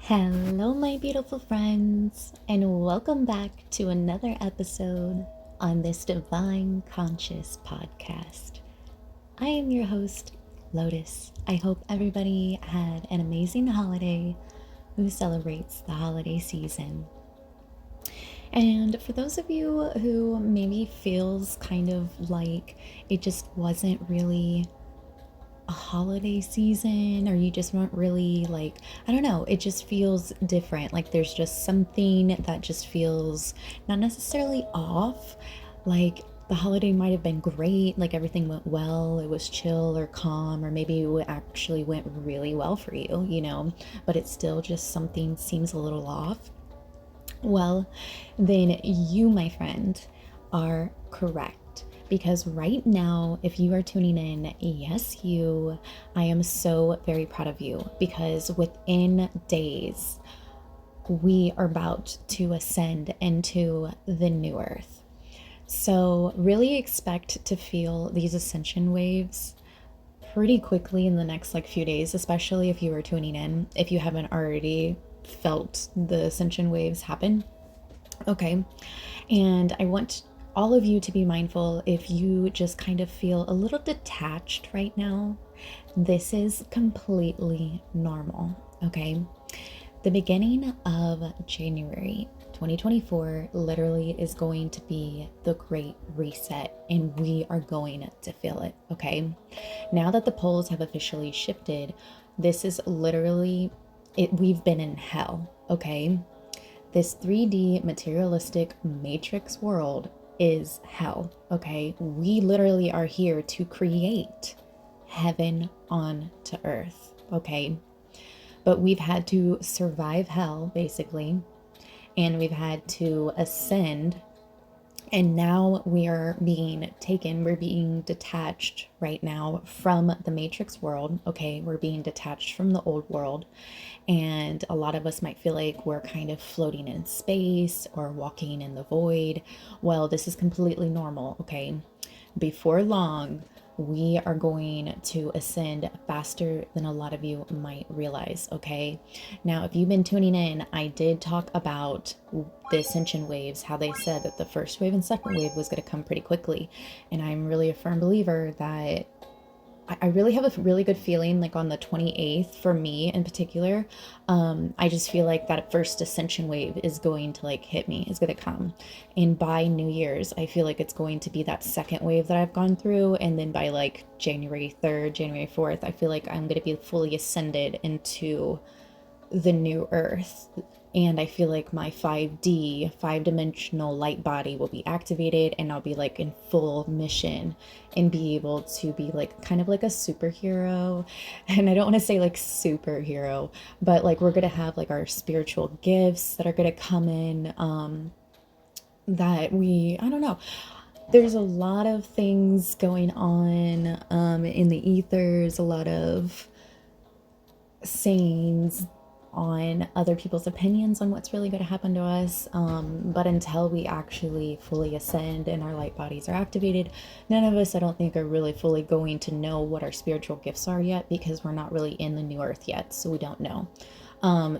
Hello, my beautiful friends, and welcome back to another episode on this Divine Conscious podcast. I am your host, Lotus. I hope everybody had an amazing holiday who celebrates the holiday season. And for those of you who maybe feels kind of like it just wasn't really a holiday season, or you just weren't really like, I don't know, it just feels different. Like there's just something that just feels not necessarily off. Like the holiday might have been great, like everything went well, it was chill or calm, or maybe it actually went really well for you, but it's still just something seems a little off. Well, then you, my friend, are correct. Because right now, if you are tuning in, yes, you, I am so very proud of you because within days, we are about to ascend into the new earth. So, really expect to feel these ascension waves pretty quickly in the next few days, especially if you are tuning in, if you haven't already felt the ascension waves happen. Okay. And I want all of you to be mindful if you just kind of feel a little detached right now. This is completely normal. Okay. The beginning of January 2024 literally is going to be the great reset, and we are going to feel it. Okay. Now that the poles have officially shifted, this is literally it. We've been in hell. Okay. This 3D materialistic matrix world is hell, okay? We literally are here to create heaven on to earth, okay? But we've had to survive hell, basically, and we've had to ascend, and now we're being detached right now from the matrix world, okay? We're being detached from the old world, and a lot of us might feel like we're kind of floating in space or walking in the void. Well, this is completely normal, okay? Before long, we are going to ascend faster than a lot of you might realize, okay? Now, if you've been tuning in, I did talk about the ascension waves, how they said that the first wave and second wave was going to come pretty quickly. And I'm really a firm believer that I really have a really good feeling like on the 28th for me in particular. I just feel like that first ascension wave is going to hit me, is going to come. And by New Year's, I feel like it's going to be that second wave that I've gone through. And then by January 3rd, January 4th, I feel like I'm going to be fully ascended into the new earth. And I feel like my 5D, five dimensional light body will be activated, and I'll be in full mission and be able to be kind of like a superhero. And I don't want to say superhero, but we're going to have our spiritual gifts that are going to come in. I don't know. There's a lot of things going on in the ethers, a lot of sayings on other people's opinions on what's really going to happen to us. But until we actually fully ascend and our light bodies are activated, none of us, I don't think, are really fully going to know what our spiritual gifts are yet, because we're not really in the new earth yet. So we don't know.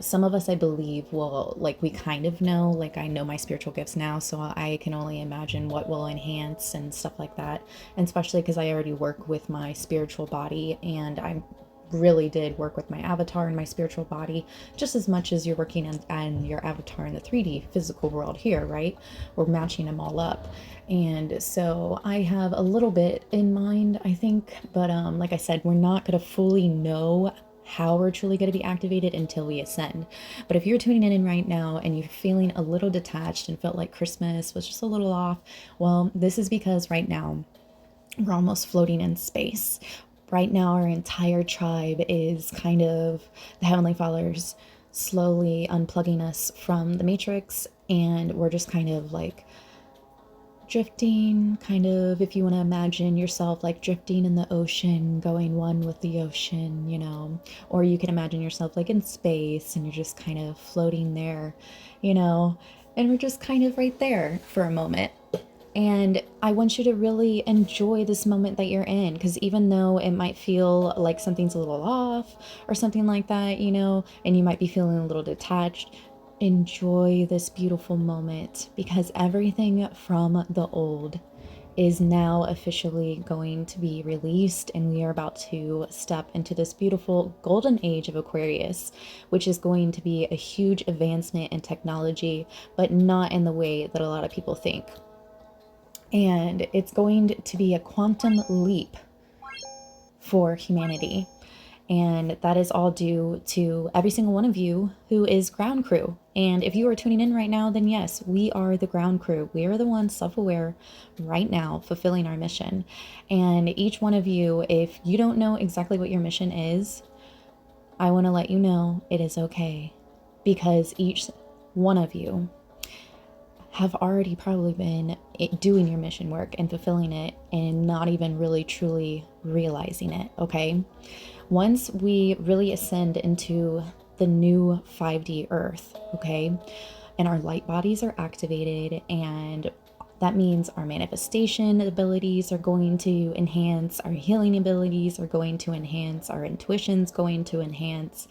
Some of us, I believe, will, we kind of know, I know my spiritual gifts now, so I can only imagine what will enhance and stuff like that. And especially because I already work with my spiritual body, and I'm really did work with my avatar and my spiritual body just as much as you're working on your avatar in the 3D physical world here, right? We're matching them all up. And so I have a little bit in mind, I think, but like I said, we're not going to fully know how we're truly going to be activated until we ascend. But if you're tuning in right now and you're feeling a little detached and felt like Christmas was just a little off, well, this is because right now we're almost floating in space. Right now, our entire tribe is kind of the Heavenly Fathers slowly unplugging us from the Matrix, and we're just kind of drifting, kind of, if you want to imagine yourself drifting in the ocean, going one with the ocean, or you can imagine yourself in space and you're just kind of floating there, and we're just kind of right there for a moment. And I want you to really enjoy this moment that you're in, because even though it might feel like something's a little off or something like that, and you might be feeling a little detached, enjoy this beautiful moment, because everything from the old is now officially going to be released, and we are about to step into this beautiful golden age of Aquarius, which is going to be a huge advancement in technology, but not in the way that a lot of people think. And it's going to be a quantum leap for humanity. And that is all due to every single one of you who is ground crew. And if you are tuning in right now, then yes, we are the ground crew. We are the ones self-aware right now, fulfilling our mission. And each one of you, if you don't know exactly what your mission is, I want to let you know it is okay. Because each one of you have already probably been doing your mission work and fulfilling it and not even really truly realizing it, okay? Once we really ascend into the new 5D Earth, okay, and our light bodies are activated, and that means our manifestation abilities are going to enhance, our healing abilities are going to enhance, our intuition's going to enhance.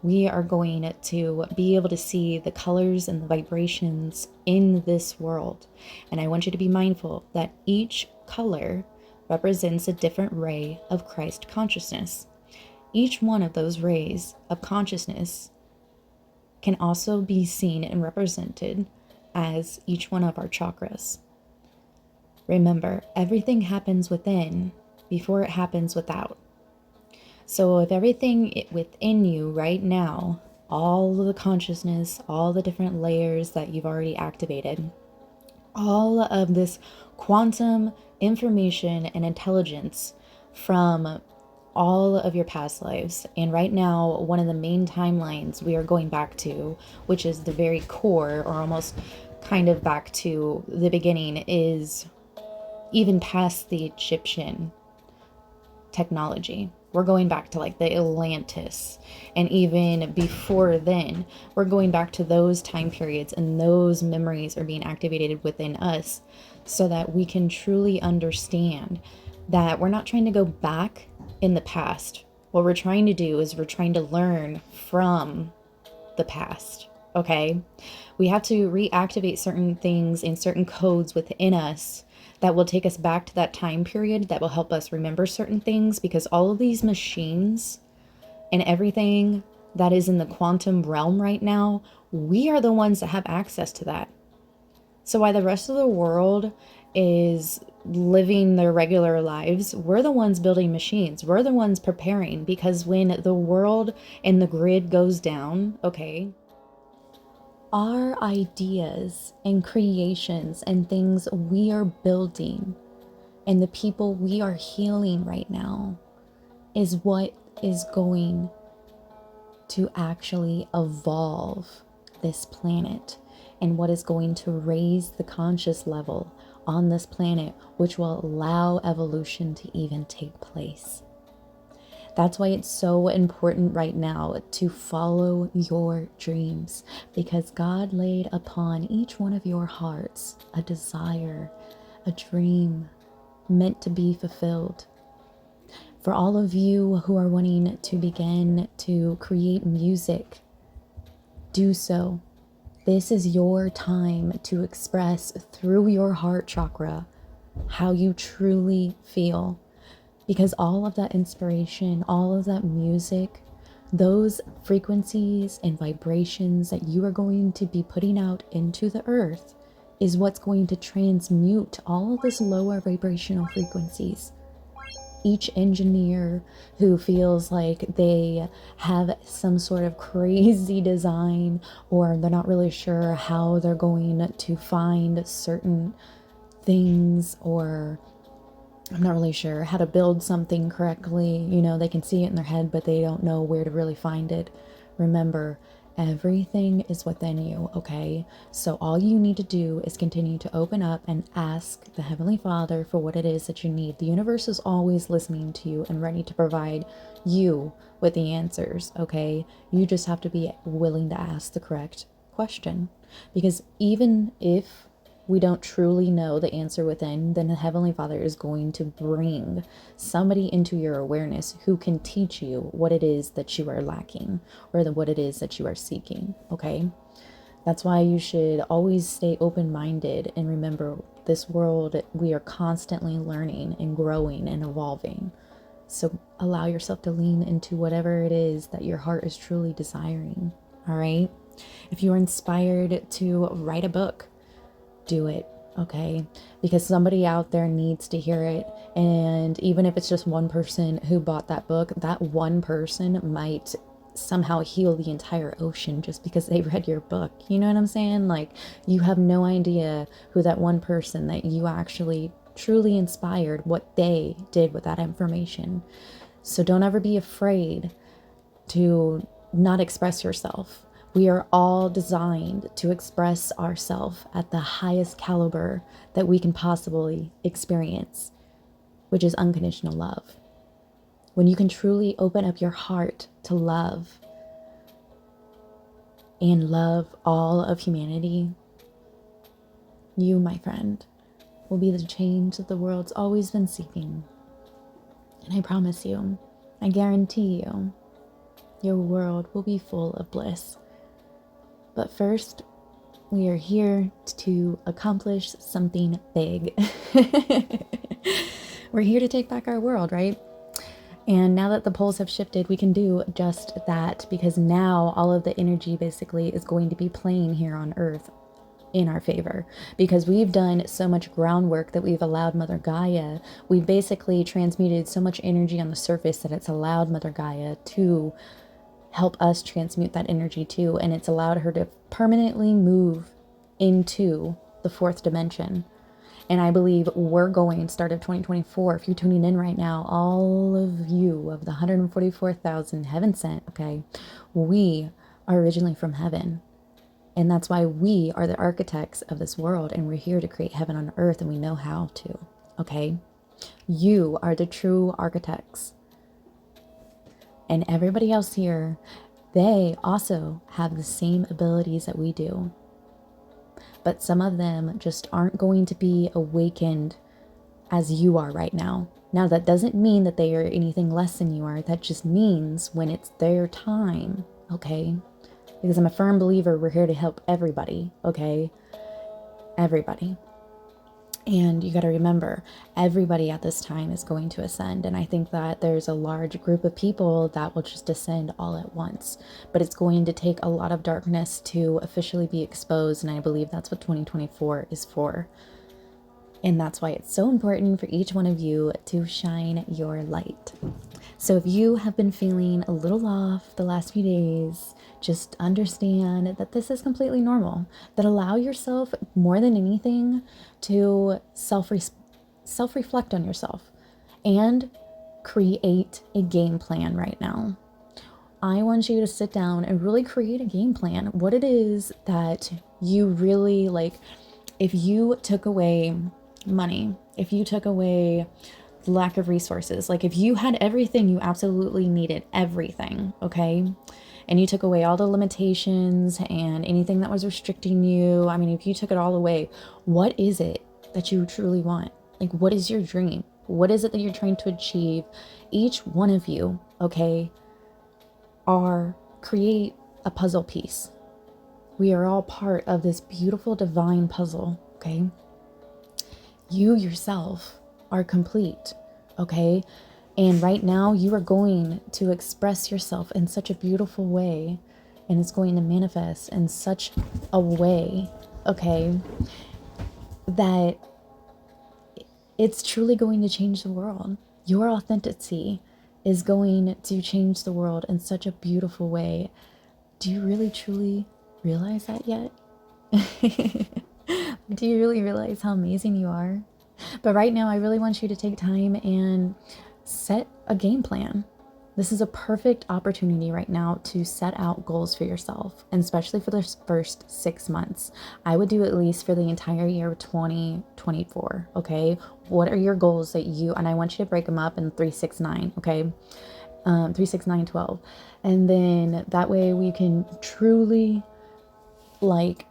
We are going to be able to see the colors and the vibrations in this world. And I want you to be mindful that each color represents a different ray of Christ consciousness. Each one of those rays of consciousness can also be seen and represented as each one of our chakras. Remember, everything happens within before it happens without. So if everything within you right now, all of the consciousness, all the different layers that you've already activated, all of this quantum information and intelligence from all of your past lives. And right now, one of the main timelines we are going back to, which is the very core, or almost kind of back to the beginning, is even past the Egyptian technology. We're going back to like the Atlantis, and even before then, we're going back to those time periods, and those memories are being activated within us so that we can truly understand that we're not trying to go back in the past. What we're trying to do is we're trying to learn from the past, okay? We have to reactivate certain things and certain codes within us that will take us back to that time period, that will help us remember certain things, because all of these machines and everything that is in the quantum realm right now, we are the ones that have access to that. So while the rest of the world is living their regular lives, we're the ones building machines. We're the ones preparing, because when the world and the grid goes down, okay, our ideas and creations and things we are building and the people we are healing right now is what is going to actually evolve this planet, and what is going to raise the conscious level on this planet, which will allow evolution to even take place. That's why it's so important right now to follow your dreams, because God laid upon each one of your hearts a desire, a dream meant to be fulfilled. For all of you who are wanting to begin to create music, do so. This is your time to express through your heart chakra how you truly feel. Because all of that inspiration, all of that music, those frequencies and vibrations that you are going to be putting out into the earth is what's going to transmute all of this lower vibrational frequencies. Each engineer who feels like they have some sort of crazy design, or they're not really sure how they're going to find certain things, or I'm not really sure how to build something correctly. They can see it in their head, but they don't know where to really find it. Remember, everything is within you, okay? So all you need to do is continue to open up and ask the Heavenly Father for what it is that you need. The universe is always listening to you and ready to provide you with the answers, okay? You just have to be willing to ask the correct question. Because even if we don't truly know the answer within, then the Heavenly Father is going to bring somebody into your awareness who can teach you what it is that you are lacking, or what it is that you are seeking, okay? That's why you should always stay open-minded and remember, this world, we are constantly learning and growing and evolving. So allow yourself to lean into whatever it is that your heart is truly desiring, all right? If you're inspired to write a book, do it, okay? Because somebody out there needs to hear it. And even if it's just one person who bought that book, that one person might somehow heal the entire ocean just because they read your book. You know what I'm saying? Like, you have no idea who that one person that you actually truly inspired, what they did with that information. So don't ever be afraid to not express yourself. We are all designed to express ourselves at the highest caliber that we can possibly experience, which is unconditional love. When you can truly open up your heart to love and love all of humanity, you, my friend, will be the change that the world's always been seeking. And I promise you, I guarantee you, your world will be full of bliss. But first, we are here to accomplish something big. We're here to take back our world, right? And now that the poles have shifted, we can do just that, because now all of the energy basically is going to be playing here on Earth in our favor, because we've done so much groundwork that we've allowed Mother Gaia. We've basically transmuted so much energy on the surface that it's allowed Mother Gaia to help us transmute that energy too. And it's allowed her to permanently move into the fourth dimension. And I believe we're going, start of 2024, if you're tuning in right now, all of you, of the 144,000 heaven sent, okay, we are originally from heaven. And that's why we are the architects of this world, and we're here to create heaven on earth, and we know how to, okay? You are the true architects. And everybody else here, they also have the same abilities that we do. But some of them just aren't going to be awakened as you are right now. Now, that doesn't mean that they are anything less than you are. That just means when it's their time, okay? Because I'm a firm believer, we're here to help everybody, okay? Everybody. And you got to remember, everybody at this time is going to ascend. And I think that there's a large group of people that will just ascend all at once. But it's going to take a lot of darkness to officially be exposed. And I believe that's what 2024 is for. And that's why it's so important for each one of you to shine your light. So if you have been feeling a little off the last few days, just understand that this is completely normal. That allow yourself, more than anything, to self-reflect on yourself and create a game plan right now. I want you to sit down and really create a game plan. What it is that you really like. If you took away money, if you took away lack of resources, like if you had everything you absolutely needed, everything, okay, and you took away all the limitations and anything that was restricting you, I mean, if you took it all away, what is it that you truly want? Like, what is your dream? What is it that you're trying to achieve? Each one of you, okay, create a puzzle piece. We are all part of this beautiful divine puzzle, okay? You yourself are complete, okay? And right now you are going to express yourself in such a beautiful way, and it's going to manifest in such a way, okay, that it's truly going to change the world. Your authenticity is going to change the world in such a beautiful way. Do you really truly realize that yet? Do you really realize how amazing you are? But right now, I really want you to take time and set a game plan. This is a perfect opportunity right now to set out goals for yourself, and especially for the first 6 months. I would do at least for the entire year of 2024, okay? What are your goals that and I want you to break them up in 3, 6, 9, okay? 3, 6, 9, 12. And then that way we can truly, like,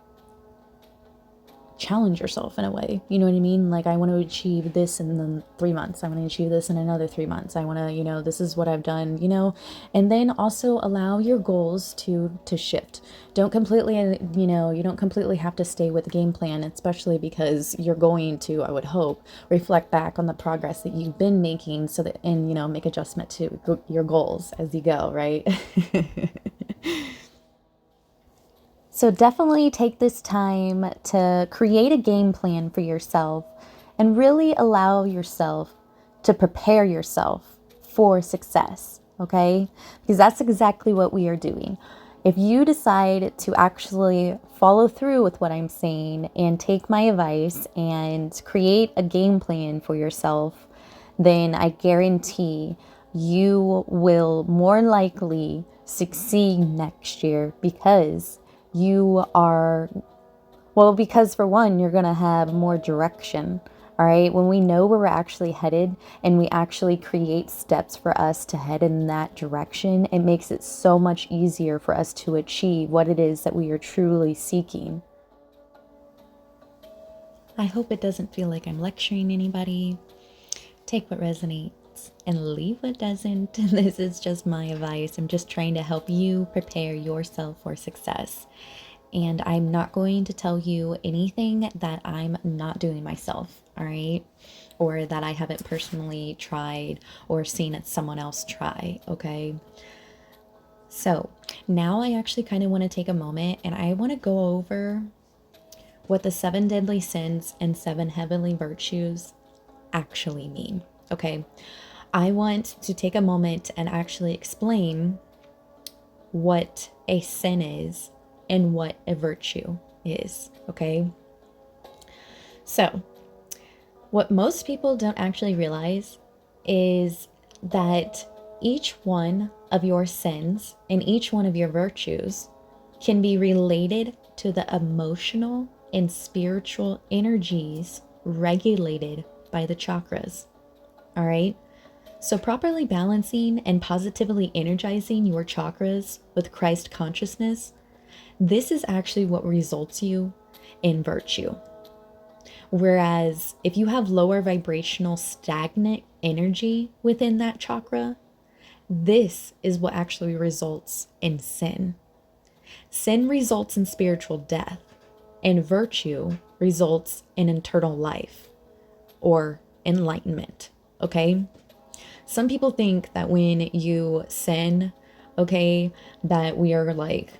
challenge yourself in a way. You know what I mean? Like, I want to achieve this in the 3 months. I want to achieve this in another 3 months. I want to, this is what I've done, and then also allow your goals to shift. Don't completely, you don't completely have to stay with the game plan, especially because you're going to, I would hope, reflect back on the progress that you've been making so that, and, make adjustment to your goals as you go, right? So definitely take this time to create a game plan for yourself and really allow yourself to prepare yourself for success, okay? Because that's exactly what we are doing. If you decide to actually follow through with what I'm saying and take my advice and create a game plan for yourself, then I guarantee you will more likely succeed next year because because for one, you're going to have more direction. All right. When we know where we're actually headed and we actually create steps for us to head in that direction, it makes it so much easier for us to achieve what it is that we are truly seeking. I hope it doesn't feel like I'm lecturing anybody. Take what resonates and leave what doesn't. This is just my advice. I'm just trying to help you prepare yourself for success. And I'm not going to tell you anything that I'm not doing myself, all right? Or that I haven't personally tried or seen someone else try, okay? So now I actually kind of want to take a moment and I want to go over what the 7 deadly sins and 7 heavenly virtues actually mean, okay? I want to take a moment and actually explain what a sin is and what a virtue is, okay? So, what most people don't actually realize is that each one of your sins and each one of your virtues can be related to the emotional and spiritual energies regulated by the chakras, all right? So properly balancing and positively energizing your chakras with Christ consciousness, this is actually what results you in virtue. Whereas if you have lower vibrational stagnant energy within that chakra, this is what actually results in sin. Sin results in spiritual death, and virtue results in eternal life or enlightenment, okay? Some people think that when you sin, okay, that we are like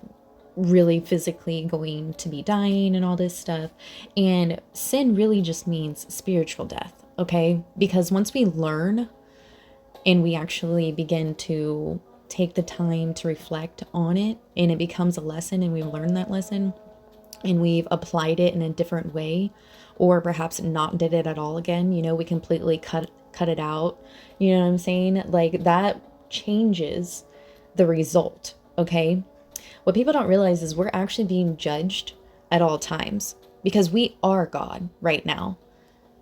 really physically going to be dying and all this stuff. And sin really just means spiritual death, okay? Because once we learn and we actually begin to take the time to reflect on it and it becomes a lesson and we've learned that lesson and we've applied it in a different way, or perhaps not did it at all again, we completely cut it out, you know what I'm saying? Like, that changes the result, okay? What people don't realize is we're actually being judged at all times because we are God right now.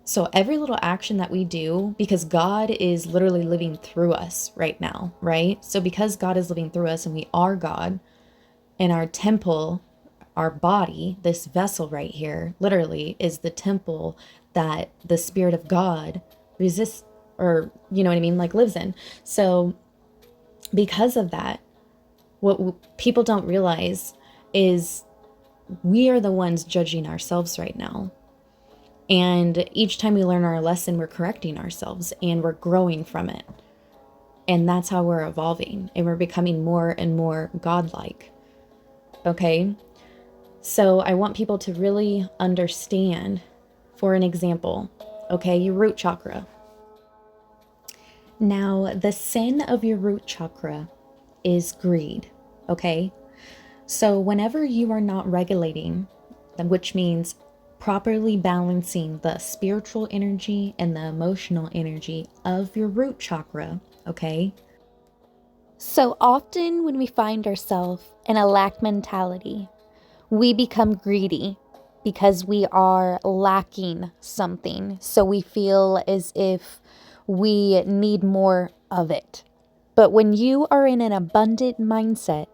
So every little action that we do, because God is literally living through us right now, right? So because God is living through us and we are God, and our temple, our body, this vessel right here, literally is the temple that the Spirit of God resists, or, you know what I mean, like lives in. So because of that, what people don't realize is we are the ones judging ourselves right now. And each time we learn our lesson, we're correcting ourselves and we're growing from it. And that's how we're evolving and we're becoming more and more godlike. Okay? So I want people to really understand, for an example, okay, your root chakra. Now, the sin of your root chakra is greed, okay? So whenever you are not regulating, which means properly balancing the spiritual energy and the emotional energy of your root chakra, okay? So often when we find ourselves in a lack mentality, we become greedy because we are lacking something. So we feel as if we need more of it. But when you are in an abundant mindset,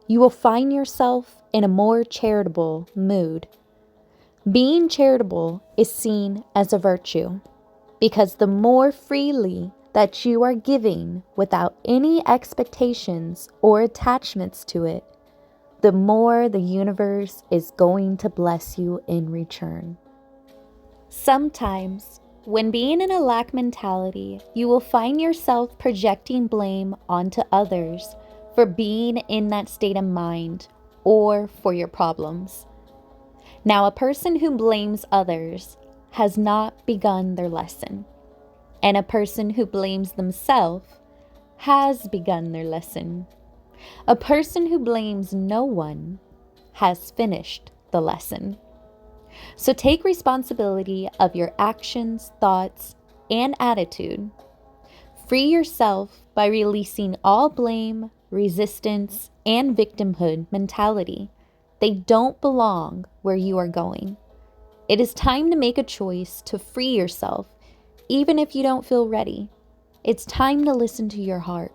you will find yourself in a more charitable mood. Being charitable is seen as a virtue because the more freely that you are giving without any expectations or attachments to it, the more the universe is going to bless you in return. Sometimes, when being in a lack mentality, you will find yourself projecting blame onto others for being in that state of mind or for your problems. Now, a person who blames others has not begun their lesson, and a person who blames themselves has begun their lesson. A person who blames no one has finished the lesson. So take responsibility of your actions, thoughts, and attitude. Free yourself by releasing all blame, resistance, and victimhood mentality. They don't belong where you are going. It is time to make a choice to free yourself, even if you don't feel ready. It's time to listen to your heart,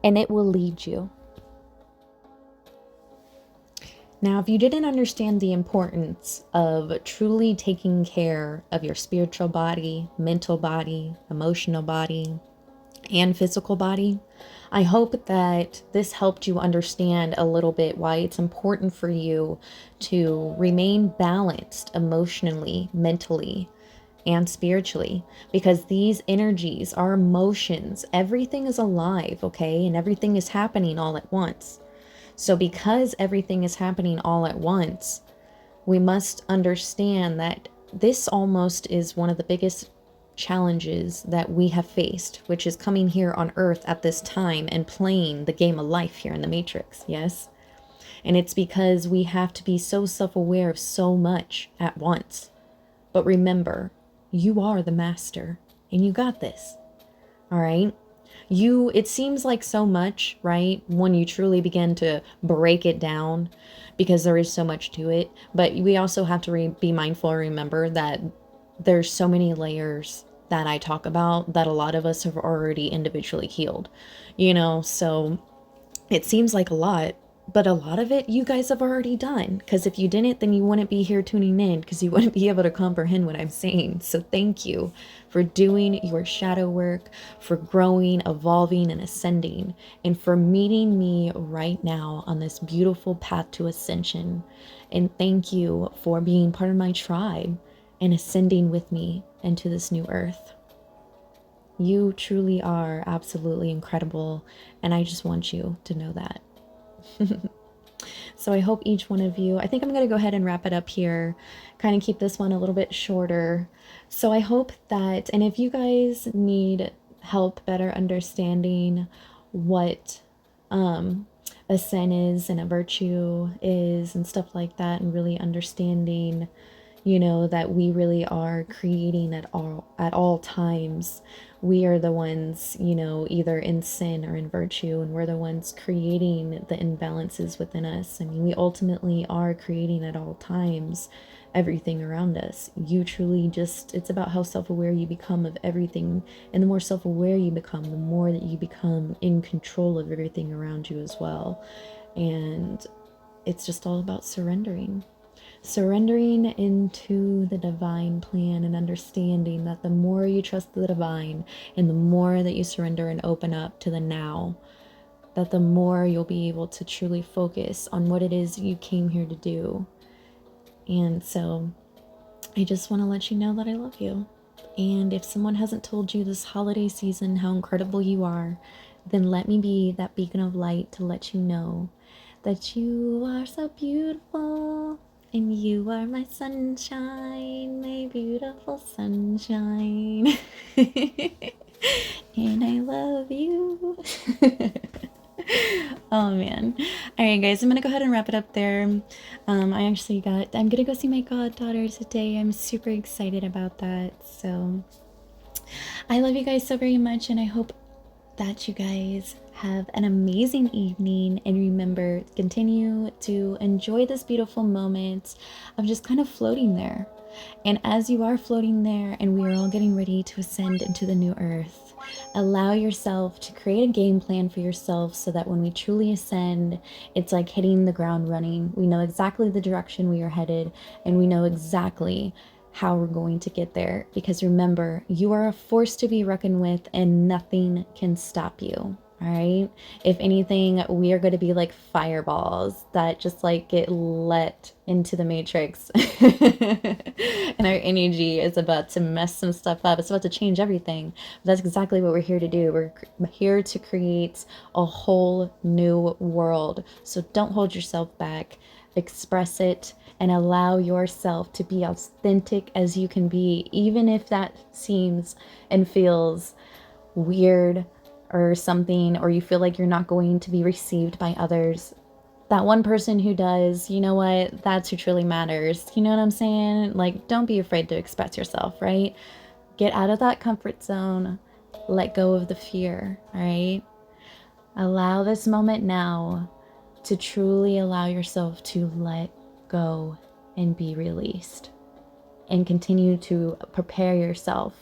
and it will lead you. Now, if you didn't understand the importance of truly taking care of your spiritual body, mental body, emotional body, and physical body, I hope that this helped you understand a little bit why it's important for you to remain balanced emotionally, mentally, and spiritually, because these energies, our emotions, everything is alive, okay? And everything is happening all at once. So because everything is happening all at once, we must understand that this almost is one of the biggest challenges that we have faced, which is coming here on Earth at this time and playing the game of life here in the Matrix, yes? And it's because we have to be so self-aware of so much at once. But remember, you are the master, and you got this, all right? It seems like so much, right? When you truly begin to break it down, because there is so much to it. But we also have to be mindful and remember that there's so many layers that I talk about that a lot of us have already individually healed, so it seems like a lot, but a lot of it you guys have already done, because if you didn't, then you wouldn't be here tuning in, because you wouldn't be able to comprehend what I'm saying. So thank you for doing your shadow work, for growing, evolving, and ascending, and for meeting me right now on this beautiful path to ascension. And thank you for being part of my tribe and ascending with me into this new earth. You truly are absolutely incredible, and I just want you to know that. So I hope each one of you, I think I'm going to go ahead and wrap it up here, kind of keep this one a little bit shorter. So I hope that, and if you guys need help better understanding what a sin is and a virtue is and stuff like that, and really understanding, that we really are creating at all times. We are the ones, either in sin or in virtue, and we're the ones creating the imbalances within us. I mean, we ultimately are creating at all times everything around us. You truly it's about how self-aware you become of everything, and the more self-aware you become, the more that you become in control of everything around you as well. And it's just all about surrendering into the divine plan, and understanding that the more you trust the divine and the more that you surrender and open up to the now, that the more you'll be able to truly focus on what it is you came here to do. And so I just want to let you know that I love you. And if someone hasn't told you this holiday season how incredible you are, then let me be that beacon of light to let you know that you are so beautiful. And you are my sunshine, my beautiful sunshine. And I love you. Oh man. Alright guys, I'm gonna go ahead and wrap it up there. I'm gonna go see my goddaughter today. I'm super excited about that. So I love you guys so very much, and I hope that you guys Have an amazing evening, and remember, continue to enjoy this beautiful moment of just kind of floating there. And as you are floating there and we are all getting ready to ascend into the new earth, allow yourself to create a game plan for yourself so that when we truly ascend, it's like hitting the ground running. We know exactly the direction we are headed, and we know exactly how we're going to get there. Because remember, you are a force to be reckoned with, and nothing can stop you. All right. If anything, we are going to be like fireballs that just like get let into the matrix. And our energy is about to mess some stuff up. It's about to change everything. But that's exactly what we're here to do. We're here to create a whole new world. So don't hold yourself back. Express it and allow yourself to be authentic as you can be, even if that seems and feels weird or something, or you feel like you're not going to be received by others. That one person who does, you know what? That's who truly matters. You know what I'm saying? Like, don't be afraid to express yourself, right? Get out of that comfort zone. Let go of the fear, all right? Allow this moment now to truly allow yourself to let go and be released. And continue to prepare yourself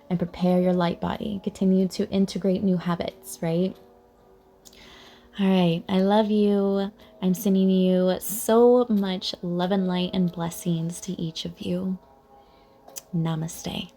and prepare your light body. Continue to integrate new habits, right? All right. I love you. I'm sending you so much love and light and blessings to each of you. Namaste.